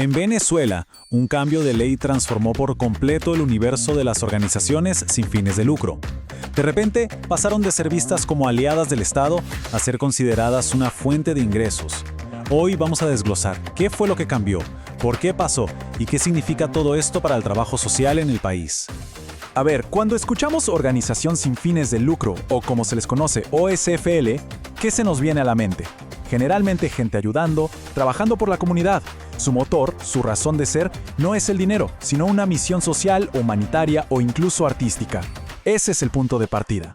En Venezuela, un cambio de ley transformó por completo el universo de las organizaciones sin fines de lucro. De repente, pasaron de ser vistas como aliadas del Estado a ser consideradas una fuente de ingresos. Hoy vamos a desglosar qué fue lo que cambió, por qué pasó y qué significa todo esto para el trabajo social en el país. A ver, cuando escuchamos organización sin fines de lucro, o como se les conoce, OSFL, ¿qué se nos viene a la mente? Generalmente gente ayudando, trabajando por la comunidad. Su motor, su razón de ser, no es el dinero, sino una misión social, humanitaria o incluso artística. Ese es el punto de partida.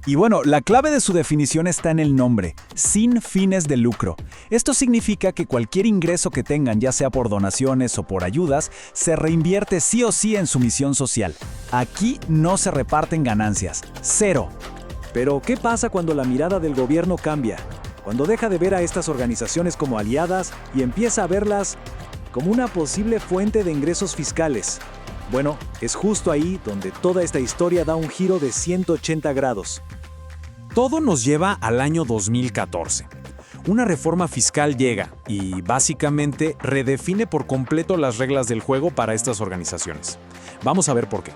Y bueno, la clave de su definición está en el nombre, sin fines de lucro. Esto significa que cualquier ingreso que tengan, ya sea por donaciones o por ayudas, se reinvierte sí o sí en su misión social. Aquí no se reparten ganancias, cero. Pero, ¿qué pasa cuando la mirada del gobierno cambia? Cuando deja de ver a estas organizaciones como aliadas y empieza a verlas como una posible fuente de ingresos fiscales. Bueno, es justo ahí donde toda esta historia da un giro de 180 grados. Todo nos lleva al año 2014. Una reforma fiscal llega y, básicamente, redefine por completo las reglas del juego para estas organizaciones. Vamos a ver por qué.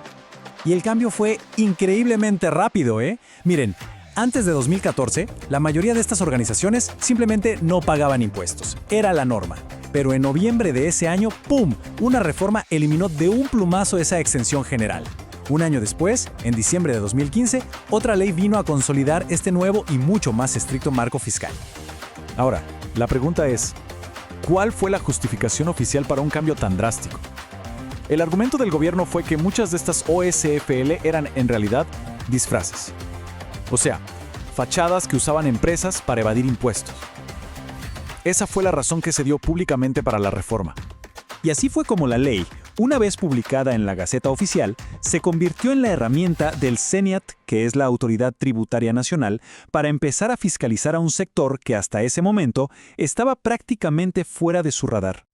Y el cambio fue increíblemente rápido, ¿eh? Miren, antes de 2014, la mayoría de estas organizaciones simplemente no pagaban impuestos. Era la norma. Pero en noviembre de ese año, ¡pum!, una reforma eliminó de un plumazo esa exención general. Un año después, en diciembre de 2015, otra ley vino a consolidar este nuevo y mucho más estricto marco fiscal. Ahora, la pregunta es, ¿cuál fue la justificación oficial para un cambio tan drástico? El argumento del gobierno fue que muchas de estas OSFL eran en realidad disfraces. O sea, fachadas que usaban empresas para evadir impuestos. Esa fue la razón que se dio públicamente para la reforma. Y así fue como la ley, una vez publicada en la Gaceta Oficial, se convirtió en la herramienta del CENIAT, que es la Autoridad Tributaria Nacional, para empezar a fiscalizar a un sector que hasta ese momento estaba prácticamente fuera de su radar.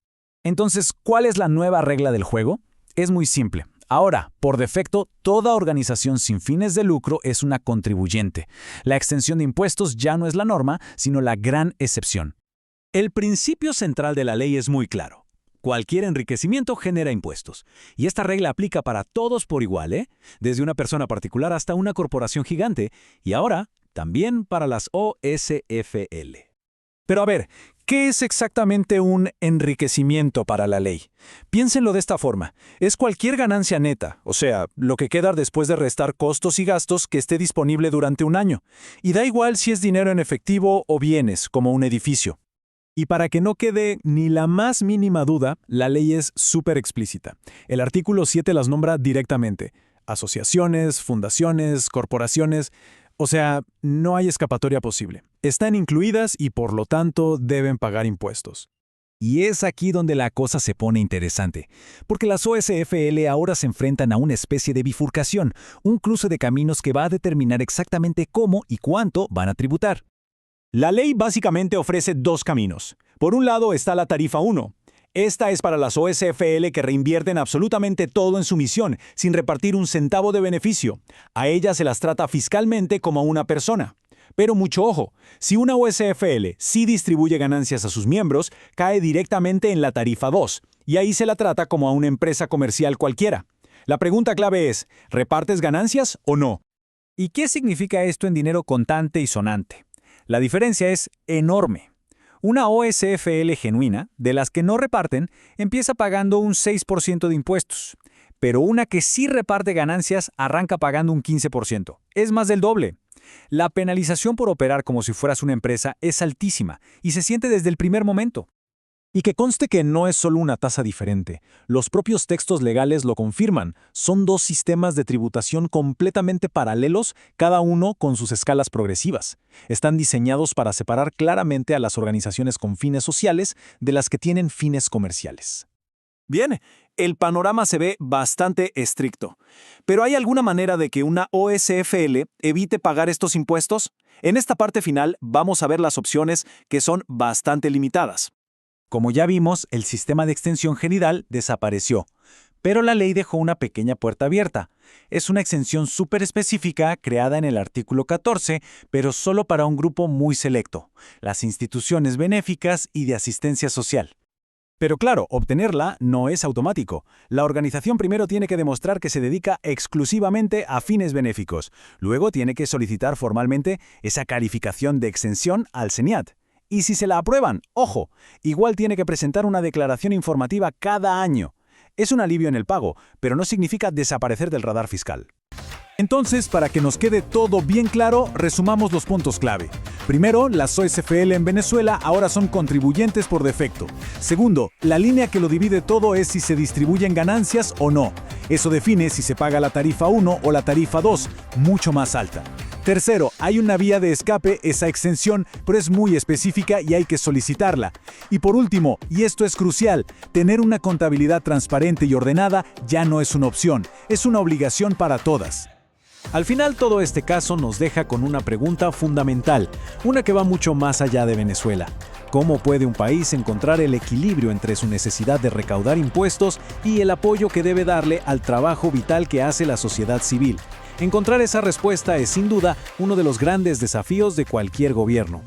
Entonces, ¿cuál es la nueva regla del juego? Es muy simple. Ahora, por defecto, toda organización sin fines de lucro es una contribuyente. La exención de impuestos ya no es la norma, sino la gran excepción. El principio central de la ley es muy claro. Cualquier enriquecimiento genera impuestos. Y esta regla aplica para todos por igual, ¿eh? Desde una persona particular hasta una corporación gigante. Y ahora, también para las OSFL. Pero a ver, ¿qué es exactamente un enriquecimiento para la ley? Piénsenlo de esta forma. Es cualquier ganancia neta, o sea, lo que queda después de restar costos y gastos que esté disponible durante un año. Y da igual si es dinero en efectivo o bienes, como un edificio. Y para que no quede ni la más mínima duda, la ley es súper explícita. El artículo 7 las nombra directamente. Asociaciones, fundaciones, corporaciones. O sea, no hay escapatoria posible. Están incluidas y por lo tanto deben pagar impuestos. Y es aquí donde la cosa se pone interesante, porque las OSFL ahora se enfrentan a una especie de bifurcación, un cruce de caminos que va a determinar exactamente cómo y cuánto van a tributar. La ley básicamente ofrece dos caminos. Por un lado está la tarifa 1. Esta es para las OSFL que reinvierten absolutamente todo en su misión, sin repartir un centavo de beneficio. A ellas se las trata fiscalmente como a una persona. Pero mucho ojo, si una OSFL sí distribuye ganancias a sus miembros, cae directamente en la tarifa 2, y ahí se la trata como a una empresa comercial cualquiera. La pregunta clave es, ¿repartes ganancias o no? ¿Y qué significa esto en dinero contante y sonante? La diferencia es enorme. Una OSFL genuina, de las que no reparten, empieza pagando un 6% de impuestos, pero una que sí reparte ganancias arranca pagando un 15%. Es más del doble. La penalización por operar como si fueras una empresa es altísima y se siente desde el primer momento. Y que conste que no es solo una tasa diferente. Los propios textos legales lo confirman. Son dos sistemas de tributación completamente paralelos, cada uno con sus escalas progresivas. Están diseñados para separar claramente a las organizaciones con fines sociales de las que tienen fines comerciales. Bien, el panorama se ve bastante estricto. ¿Pero hay alguna manera de que una OSFL evite pagar estos impuestos? En esta parte final vamos a ver las opciones que son bastante limitadas. Como ya vimos, el sistema de extensión general desapareció, pero la ley dejó una pequeña puerta abierta. Es una exención súper específica creada en el artículo 14, pero solo para un grupo muy selecto, las instituciones benéficas y de asistencia social. Pero claro, obtenerla no es automático. La organización primero tiene que demostrar que se dedica exclusivamente a fines benéficos. Luego tiene que solicitar formalmente esa calificación de exención al CENIAT. Y si se la aprueban, ojo, igual tiene que presentar una declaración informativa cada año. Es un alivio en el pago, pero no significa desaparecer del radar fiscal. Entonces, para que nos quede todo bien claro, resumamos los puntos clave. Primero, las OSFL en Venezuela ahora son contribuyentes por defecto. Segundo, la línea que lo divide todo es si se distribuyen ganancias o no. Eso define si se paga la tarifa 1 o la tarifa 2, mucho más alta. Tercero, hay una vía de escape, esa exención, pero es muy específica y hay que solicitarla. Y por último, y esto es crucial, tener una contabilidad transparente y ordenada ya no es una opción, es una obligación para todas. Al final, todo este caso nos deja con una pregunta fundamental, una que va mucho más allá de Venezuela. ¿Cómo puede un país encontrar el equilibrio entre su necesidad de recaudar impuestos y el apoyo que debe darle al trabajo vital que hace la sociedad civil? Encontrar esa respuesta es sin duda uno de los grandes desafíos de cualquier gobierno.